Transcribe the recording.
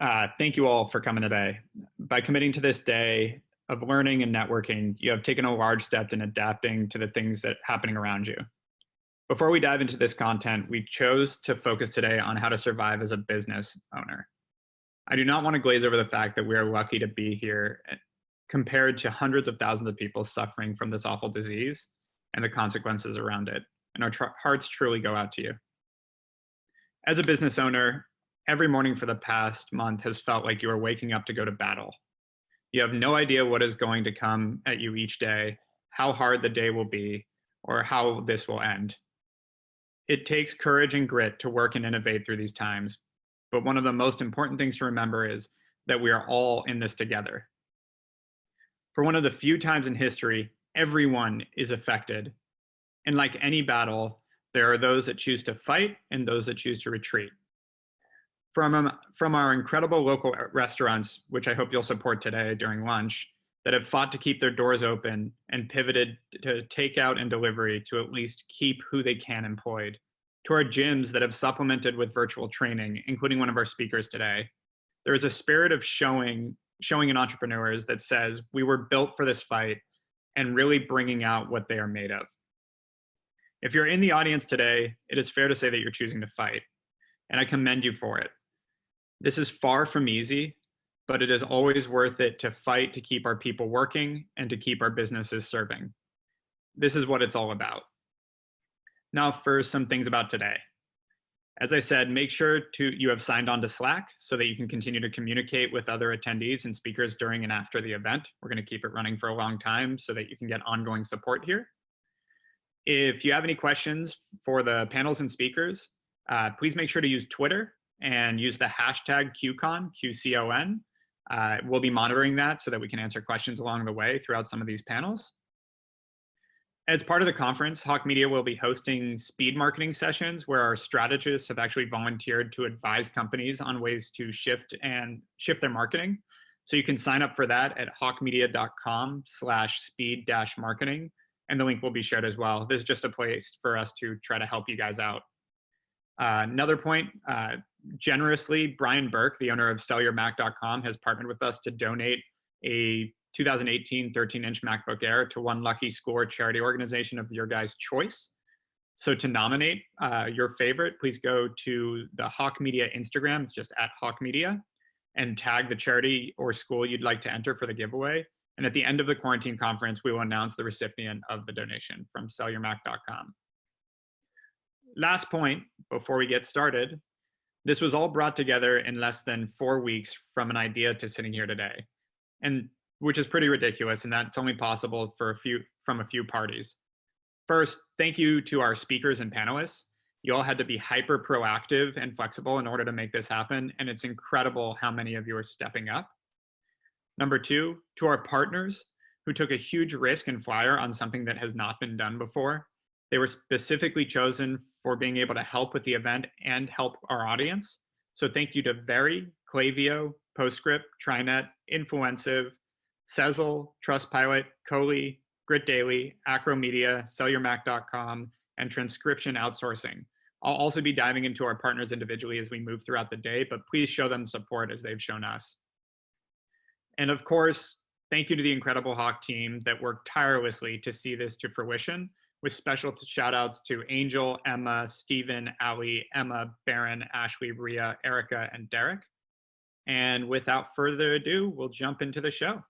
Thank you all for coming today. By committing to this day of learning and networking, you have taken a large step in adapting to the things that are happening around you. Before we dive into this content, we chose to focus today on how to survive as a business owner. I do not want to glaze over the fact that we are lucky to be here compared to hundreds of thousands of people suffering from this awful disease and the consequences around it. And our hearts truly go out to you. As a business owner, every morning for the past month has felt like you are waking up to go to battle. You have no idea what is going to come at you each day, how hard the day will be, or how this will end. It takes courage and grit to work and innovate through these times, but one of the most important things to remember is that we are all in this together. For one of the few times in history, everyone is affected. And like any battle, there are those that choose to fight and those that choose to retreat. From our incredible local restaurants, which I hope you'll support today during lunch, that have fought to keep their doors open and pivoted to takeout and delivery to at least keep who they can employed, to our gyms that have supplemented with virtual training, including one of our speakers today. There is a spirit of showing in entrepreneurs that says we were built for this fight and really bringing out what they are made of. If you're in the audience today, it is fair to say that you're choosing to fight, and I commend you for it. This is far from easy, but it is always worth it to fight to keep our people working and to keep our businesses serving. This is what it's all about. Now for some things about today. As I said, make sure you have signed on to Slack so that you can continue to communicate with other attendees and speakers during and after the event. We're going to keep it running for a long time so that you can get ongoing support here. If you have any questions for the panels and speakers, please make sure to use Twitter and use the hashtag QCon, QCon. We'll be monitoring that so that we can answer questions along the way throughout some of these panels. As part of the conference, Hawke Media will be hosting speed marketing sessions where our strategists have actually volunteered to advise companies on ways to shift their marketing. So you can sign up for that at hawkemedia.com/speed-marketing, and the link will be shared as well. This is just a place for us to try to help you guys out. Another point, generously, Brian Burke, the owner of sellyourmac.com, has partnered with us to donate a 2018 13-inch MacBook Air to one lucky school or charity organization of your guys' choice. So to nominate your favorite, please go to the Hawke Media Instagram, it's just at Hawke Media, and tag the charity or school you'd like to enter for the giveaway. And at the end of the quarantine conference, we will announce the recipient of the donation from sellyourmac.com. Last point, before we get started, this was all brought together in less than 4 weeks from an idea to sitting here today, and which is pretty ridiculous, and that's only possible from a few parties. First, thank you to our speakers and panelists. You all had to be hyper proactive and flexible in order to make this happen, and it's incredible how many of you are stepping up. Number two, to our partners who took a huge risk and flyer on something that has not been done before. They were specifically chosen for being able to help with the event and help our audience. So thank you to Very, Klaviyo, Postscript, TriNet, Influensive, Sezzle, Trustpilot, Coley, Grit Daily, Acro Media, sellyourmac.com, and Transcription Outsourcing. I'll also be diving into our partners individually as we move throughout the day, but please show them support as they've shown us. And of course, thank you to the incredible Hawke team that worked tirelessly to see this to fruition, with special shout outs to Angel, Emma, Stephen, Ali, Emma, Baron, Ashley, Ria, Erica, and Derek. And without further ado, we'll jump into the show.